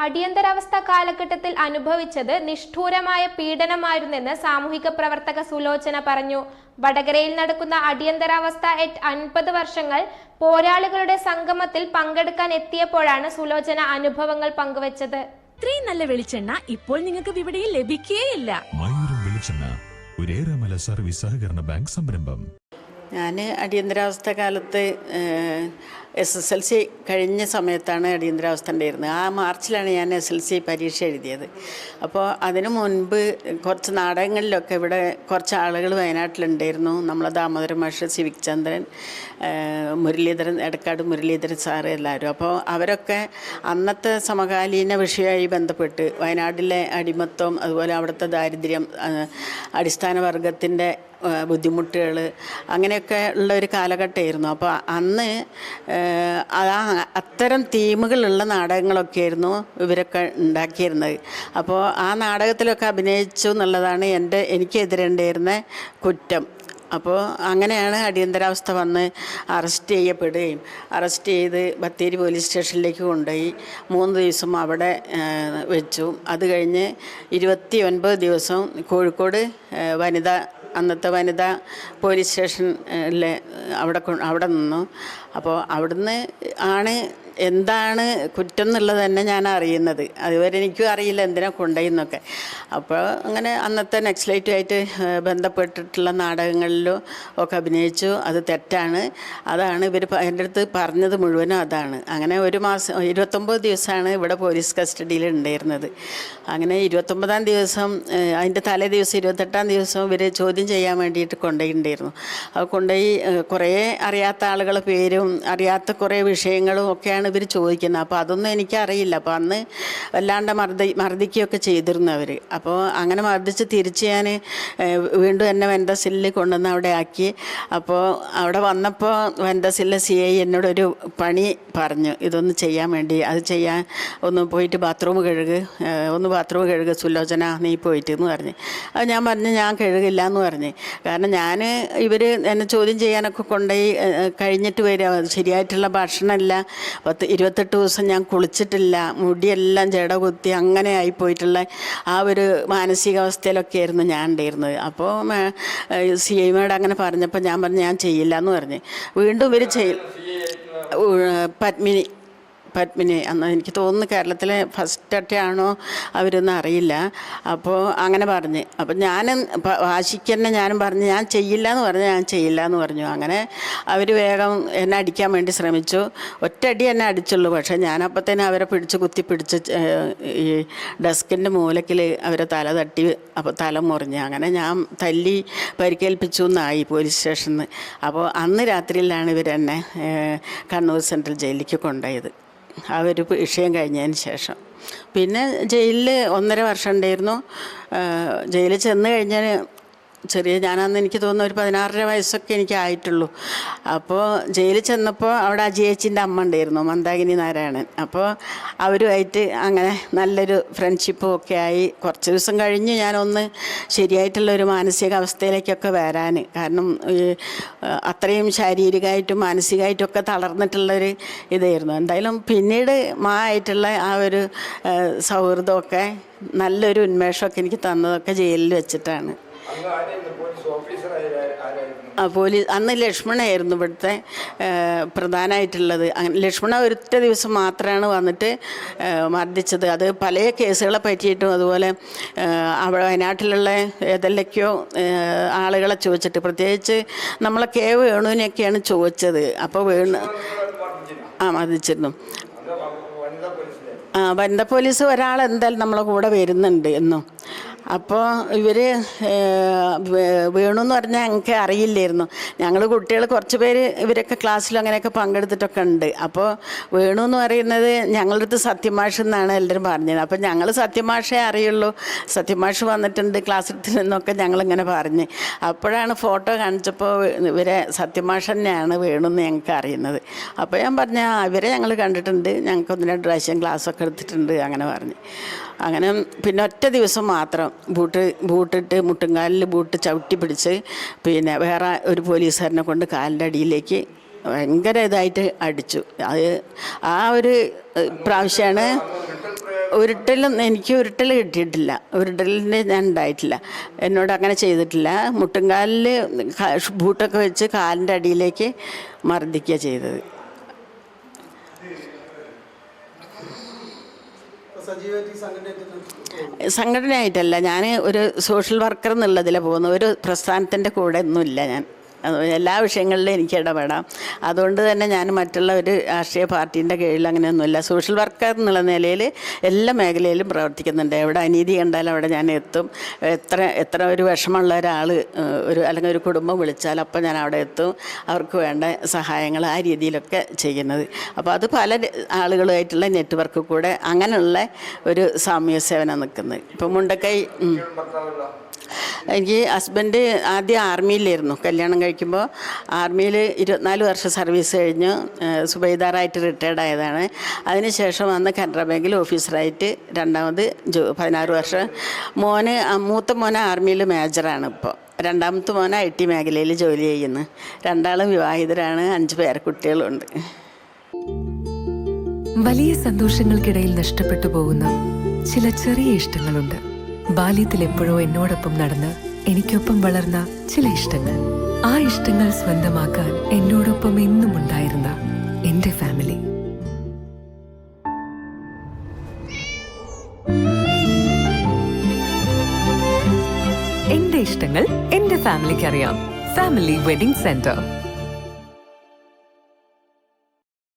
അടിയന്തരാവസ്ഥ കാലഘട്ടത്തിൽ അനുഭവിച്ചത് നിഷ്ഠൂരമായ പീഡനമായിരുന്നെന്ന് സാമൂഹിക പ്രവർത്തക സുലോചന പറഞ്ഞു. വടകരയിൽ നടക്കുന്ന അടിയന്തരാവസ്ഥ 50 വർഷങ്ങൾ പോരാളികളുടെ സംഗമത്തിൽ പങ്കെടുക്കാൻ എത്തിയപ്പോഴാണ് സുലോചന അനുഭവങ്ങൾ പങ്കുവച്ചത്. ഇത്രയും നല്ല വെളിച്ചെണ്ണ ഇപ്പോൾ നിങ്ങൾക്ക് വിപണിയിൽ ലഭിക്കുകയില്ല. സർവീസ് സഹകരണ ബാങ്ക് സംരംഭം. ഞാൻ അടിയന്തരാവസ്ഥ കാലത്ത് SSLC കഴിഞ്ഞ സമയത്താണ് അടിയന്തരാവസ്ഥ ഉണ്ടായിരുന്നത്. ആ മാർച്ചിലാണ് ഞാൻ SSLC പരീക്ഷ എഴുതിയത്. അപ്പോൾ അതിനു മുൻപ് കുറച്ച് നാടകങ്ങളിലൊക്കെ ഇവിടെ കുറച്ച് ആളുകൾ വയനാട്ടിലുണ്ടായിരുന്നു. നമ്മളെ ദാമോദരൻ മാഷ്, സിവിക് ചന്ദ്രൻ, മുരളീധരൻ, എടക്കാട് മുരളീധരൻ സാറ് എല്ലാവരും. അപ്പോൾ അവരൊക്കെ അന്നത്തെ സമകാലീന വിഷയമായി ബന്ധപ്പെട്ട് വയനാട്ടിലെ അടിമത്വം, അതുപോലെ അവിടുത്തെ ദാരിദ്ര്യം, അടിസ്ഥാന വർഗത്തിൻ്റെ ബുദ്ധിമുട്ടുകൾ, അങ്ങനെയൊക്കെ ഉള്ള ഒരു കാലഘട്ടമായിരുന്നു. അപ്പോൾ അന്ന് അത്തരം തീമുകളുള്ള നാടകങ്ങളൊക്കെ ആയിരുന്നു ഇവരൊക്കെ ഉണ്ടാക്കിയിരുന്നത്. അപ്പോൾ ആ നാടകത്തിലൊക്കെ അഭിനയിച്ചു എന്നുള്ളതാണ് എനിക്കെതിരുണ്ടായിരുന്ന കുറ്റം. അപ്പോൾ അങ്ങനെയാണ് അടിയന്തരാവസ്ഥ വന്ന് അറസ്റ്റ് ചെയ്ത് ബത്തേരി പോലീസ് സ്റ്റേഷനിലേക്ക് കൊണ്ടുപോയി 3 ദിവസം അവിടെ വെച്ചു. അത് കഴിഞ്ഞ് 29 ദിവസം കോഴിക്കോട് അന്നത്തെ വനിതാ പോലീസ് സ്റ്റേഷനിൽ അവിടെ നിന്നു. അപ്പോൾ അവിടുന്ന് ആണ് എന്താണ് കുറ്റം എന്നുള്ളത് തന്നെ ഞാൻ അറിയുന്നത്. അതുവരെ എനിക്കും അറിയില്ല എന്തിനാ കൊണ്ടുപോയെന്നൊക്കെ. അപ്പോൾ അങ്ങനെ അന്നത്തെ നക്സലൈറ്റുമായിട്ട് ബന്ധപ്പെട്ടിട്ടുള്ള നാടകങ്ങളിലും ഒക്കെ അഭിനയിച്ചു. അത് തെറ്റാണ്, അതാണ് ഇവർ എൻ്റെ അടുത്ത് പറഞ്ഞത് മുഴുവനും അതാണ്. അങ്ങനെ 29 ദിവസമാണ് ഇവിടെ പോലീസ് കസ്റ്റഡിയിൽ ഉണ്ടായിരുന്നത്. അങ്ങനെ 29-ാം ദിവസം, അതിൻ്റെ തലേ ദിവസം 28-ാം ദിവസം ഇവർ ചോദ്യം ചെയ്യാൻ വേണ്ടിയിട്ട് കൊണ്ടുപോയിട്ടുണ്ടായിരുന്നു. അത് കൊണ്ടുപോയി കുറേ അറിയാത്ത ആളുകളുടെ പേരും അറിയാത്ത കുറേ വിഷയങ്ങളും ഒക്കെയാണ് ഇവർ ചോദിക്കുന്നത്. അപ്പോൾ അതൊന്നും എനിക്കറിയില്ല. അപ്പോൾ അന്ന് വല്ലാണ്ട് മർദ്ദിക്കുകയൊക്കെ ചെയ്തിരുന്നു അവർ. അപ്പോൾ അങ്ങനെ മർദ്ദിച്ച് തിരിച്ച് ഞാൻ വീണ്ടും എന്നെ വനിതാ സെല്ലിൽ കൊണ്ടുവന്ന് അവിടെ ആക്കി. അപ്പോൾ അവിടെ വന്നപ്പോൾ വനിതാ സെല്ലിലെ CI എന്നോടൊരു പണി പറഞ്ഞു, ഇതൊന്ന് ചെയ്യാൻ വേണ്ടി. അത് ചെയ്യാൻ ഒന്ന് പോയിട്ട് ബാത്റൂം കഴുകുക സുലോചന, നീ പോയിട്ട് എന്ന് പറഞ്ഞ്. അത് ഞാൻ പറഞ്ഞു ഞാൻ കഴുകില്ല എന്ന് പറഞ്ഞ്. കാരണം ഇവർ എന്നെ ചോദ്യം ചെയ്യാനൊക്കെ കൊണ്ടുപോയി കഴിഞ്ഞിട്ട് വരിക, ശരിയായിട്ടുള്ള ഭക്ഷണമില്ല, 28 ദിവസം ഞാൻ കുളിച്ചിട്ടില്ല, മുടിയെല്ലാം ജട കുത്തി അങ്ങനെ ആയിപ്പോയിട്ടുള്ള ആ ഒരു മാനസികാവസ്ഥയിലൊക്കെ ആയിരുന്നു ഞാൻ ഉണ്ടായിരുന്നത്. അപ്പോൾ CIയോട് അങ്ങനെ പറഞ്ഞപ്പോൾ ഞാൻ പറഞ്ഞു ഞാൻ ചെയ്യില്ല എന്ന് പറഞ്ഞ്. വീണ്ടും ഇവർ പത്മിനി അന്ന് എനിക്ക് തോന്നുന്നു കേരളത്തിലെ ഫസ്റ്റ് ആണോ അവരൊന്നും അറിയില്ല. അപ്പോൾ അങ്ങനെ പറഞ്ഞ്. അപ്പം വാശിക്ക് തന്നെ ഞാനും പറഞ്ഞു ഞാൻ ചെയ്യില്ല എന്ന് പറഞ്ഞു. അങ്ങനെ അവർ വേഗം എന്നെ അടിക്കാൻ വേണ്ടി ശ്രമിച്ചു. ഒറ്റയടി എന്നെ അടിച്ചുള്ളൂ. പക്ഷേ ഞാനപ്പോൾ തന്നെ അവരെ കുത്തിപ്പിടിച്ച് ഈ ഡെസ്കിൻ്റെ മൂലക്കിൽ അവരെ തല തട്ടി, അപ്പോൾ തല മുറിഞ്ഞ്. അങ്ങനെ ഞാൻ തല്ലി പരിക്കേൽപ്പിച്ചു എന്നായി പോലീസ് സ്റ്റേഷനിൽ നിന്ന്. അപ്പോൾ അന്ന് രാത്രിയിലാണ് ഇവരെന്നെ കണ്ണൂർ സെൻട്രൽ ജയിലിലേക്ക് കൊണ്ടുപോയത്. ആ ഒരു വിഷയം കഴിഞ്ഞതിന് ശേഷം. പിന്നെ ജയിലിൽ 1.5 വർഷം ഉണ്ടായിരുന്നു. ജയിലിൽ ചെന്ന് കഴിഞ്ഞാൽ ഞാനന്ന് എനിക്ക് തോന്നുന്നു ഒരു 16.5 വയസ്സൊക്കെ എനിക്ക് ആയിട്ടുള്ളൂ. അപ്പോൾ ജയിലിൽ ചെന്നപ്പോൾ അവിടെ അജിയേച്ചിൻ്റെ അമ്മ ഉണ്ടായിരുന്നു, മന്ദാകിനി നാരായണൻ. അപ്പോൾ അവരുമായിട്ട് അങ്ങനെ നല്ലൊരു ഫ്രണ്ട്ഷിപ്പും ഒക്കെ ആയി. കുറച്ച് ദിവസം കഴിഞ്ഞ് ഞാനൊന്ന് ശരിയായിട്ടുള്ളൊരു മാനസികാവസ്ഥയിലേക്കൊക്കെ വരാൻ, കാരണം അത്രയും ശാരീരികമായിട്ടും മാനസികമായിട്ടും ഒക്കെ തളർന്നിട്ടുള്ളൊരു ഇതായിരുന്നു. എന്തായാലും പിന്നീട് ആയിട്ടുള്ള ആ ഒരു സൗഹൃദമൊക്കെ നല്ലൊരു ഉന്മേഷമൊക്കെ എനിക്ക് തന്നതൊക്കെ ജയിലിൽ വെച്ചിട്ടാണ്. പോലീസ് അന്ന് ലക്ഷ്മണയായിരുന്നു ഇവിടുത്തെ പ്രധാനമായിട്ടുള്ളത്. ലക്ഷ്മണ ഒരൊറ്റ ദിവസം മാത്രമാണ് വന്നിട്ട് മർദ്ദിച്ചത്. അത് പല കേസുകളെ പറ്റിയിട്ടും അതുപോലെ അവിടെ വയനാട്ടിലുള്ള ഏതെല്ലൊക്കെയോ ആളുകളെ ചോദിച്ചിട്ട്, പ്രത്യേകിച്ച് നമ്മളെ വേണുവിനെയൊക്കെയാണ് ചോദിച്ചത്. അപ്പോൾ മർദ്ദിച്ചിരുന്നു. വനിതാ പോലീസ് ഒരാൾ എന്തായാലും നമ്മളെ കൂടെ വരുന്നുണ്ട് എന്നും. അപ്പോൾ ഇവർ വേണമെന്ന് പറഞ്ഞാൽ ഞങ്ങൾക്ക് അറിയില്ലായിരുന്നു. ഞങ്ങൾ കുട്ടികൾ കുറച്ച് പേര് ഇവരൊക്കെ ക്ലാസ്സിലും അങ്ങനെയൊക്കെ പങ്കെടുത്തിട്ടൊക്കെ ഉണ്ട്. അപ്പോൾ വേണമെന്ന് പറയുന്നത് ഞങ്ങളുടെ അടുത്ത് സത്യമാഷ് എന്നാണ് എല്ലാവരും പറഞ്ഞത്. അപ്പോൾ ഞങ്ങൾ സത്യമാഷേ അറിയുള്ളൂ, സത്യമാഷ് വന്നിട്ടുണ്ട് ക്ലാസ്സിൽ നിന്നൊക്കെ ഞങ്ങളിങ്ങനെ പറഞ്ഞ്. അപ്പോഴാണ് ഫോട്ടോ കാണിച്ചപ്പോൾ ഇവരെ സത്യമാഷ് തന്നെയാണ് വേണമെന്ന് ഞങ്ങൾക്ക് അറിയുന്നത്. അപ്പോൾ ഞാൻ പറഞ്ഞ ഇവരെ ഞങ്ങൾ കണ്ടിട്ടുണ്ട്, ഞങ്ങൾക്ക് 1-2 പ്രാവശ്യം ക്ലാസ്സൊക്കെ എടുത്തിട്ടുണ്ട് അങ്ങനെ പറഞ്ഞ്. അങ്ങനെ പിന്നെ ഒറ്റ ദിവസം മാത്രം ബൂട്ടിട്ട് മുട്ടുംകാലിൽ ബൂട്ട് ചവിട്ടി പിടിച്ച് പിന്നെ വേറെ ഒരു പോലീസുകാരനെ കൊണ്ട് കാലിൻ്റെ അടിയിലേക്ക് ഭയങ്കര ഇതായിട്ട് അടിച്ചു. അത് ആ ഒരു പ്രാവശ്യമാണ് എനിക്ക് ഉരുട്ടൽ കിട്ടിയിട്ടില്ല. ഉരുട്ടലിന് ഞാൻ ഉണ്ടായിട്ടില്ല. എന്നോട് അങ്ങനെ ചെയ്തിട്ടില്ല. മുട്ടുംകാലിൽ ബൂട്ടൊക്കെ വെച്ച് കാലിൻ്റെ അടിയിലേക്ക് മർദ്ദിക്കുക ചെയ്തത്. സംഘടനയായിട്ടല്ല, ഞാൻ ഒരു സോഷ്യൽ വർക്കർ എന്നുള്ളതിലാണ് പോകുന്നത്. ഒരു പ്രസ്ഥാനത്തിൻ്റെ കൂടെ ഒന്നുമില്ല ഞാൻ. എല്ലാ വിഷയങ്ങളിലും എനിക്ക് ഇടപെടാം. അതുകൊണ്ട് തന്നെ ഞാൻ മറ്റുള്ള ഒരു രാഷ്ട്രീയ പാർട്ടീൻ്റെ കീഴിൽ അങ്ങനെയൊന്നുമില്ല. സോഷ്യൽ വർക്കർ എന്നുള്ള നിലയിൽ എല്ലാ മേഖലയിലും പ്രവർത്തിക്കുന്നുണ്ട്. എവിടെ അനീതി കണ്ടാലും അവിടെ ഞാൻ എത്തും. എത്ര ഒരു വിഷമമുള്ള ഒരാൾ അല്ലെങ്കിൽ ഒരു കുടുംബം വിളിച്ചാൽ അപ്പം ഞാൻ അവിടെ എത്തും. അവർക്ക് വേണ്ട സഹായങ്ങൾ ആ രീതിയിലൊക്കെ ചെയ്യുന്നത്. അപ്പോൾ അത് പല ആളുകളുമായിട്ടുള്ള നെറ്റ്വർക്ക് കൂടെ അങ്ങനെയുള്ള ഒരു സാമൂഹ്യ സേവനം നിൽക്കുന്നത്. ഇപ്പം മുണ്ടക്കൈ എനിക്ക് ഹസ്ബൻഡ് ആദ്യം ആർമിയിലായിരുന്നു. കല്യാണം കഴിക്കുമ്പോൾ ആർമിയിൽ 24 വർഷം സർവീസ് കഴിഞ്ഞ് സുബൈദാറായിട്ട് റിട്ടയർഡ് ആയതാണ്. അതിനുശേഷം വന്ന് കാനറ ബാങ്കിൽ ഓഫീസറായിട്ട് രണ്ടാമത് 16 വർഷം. മൂത്ത മോന് ആർമിയിൽ മേജറാണ്. ഇപ്പോൾ രണ്ടാമത്തെ മോന് IT മേഖലയിൽ ജോലി ചെയ്യുന്നു. രണ്ടാളും വിവാഹിതരാണ്. 5 പേരക്കുട്ടികളുണ്ട്. വലിയ സന്തോഷങ്ങൾക്കിടയിൽ നഷ്ടപ്പെട്ടു പോകുന്ന ചില ചെറിയ ഇഷ്ടങ്ങളുണ്ട്. ബാല്യത്തിൽ എപ്പോഴോ എന്നോടൊപ്പം നടന്ന് എനിക്കൊപ്പം വളർന്ന ചില ഇഷ്ടങ്ങൾ. ആ ഇഷ്ടങ്ങൾ സ്വന്തമാക്കാൻ എന്നോടൊപ്പം എന്നും ഉണ്ടായിരുന്ന എന്റെ ഫാമിലി. എന്റെ ഇഷ്ടങ്ങൾ എന്റെ ഫാമിലിക്ക് അറിയാം. Family wedding centre.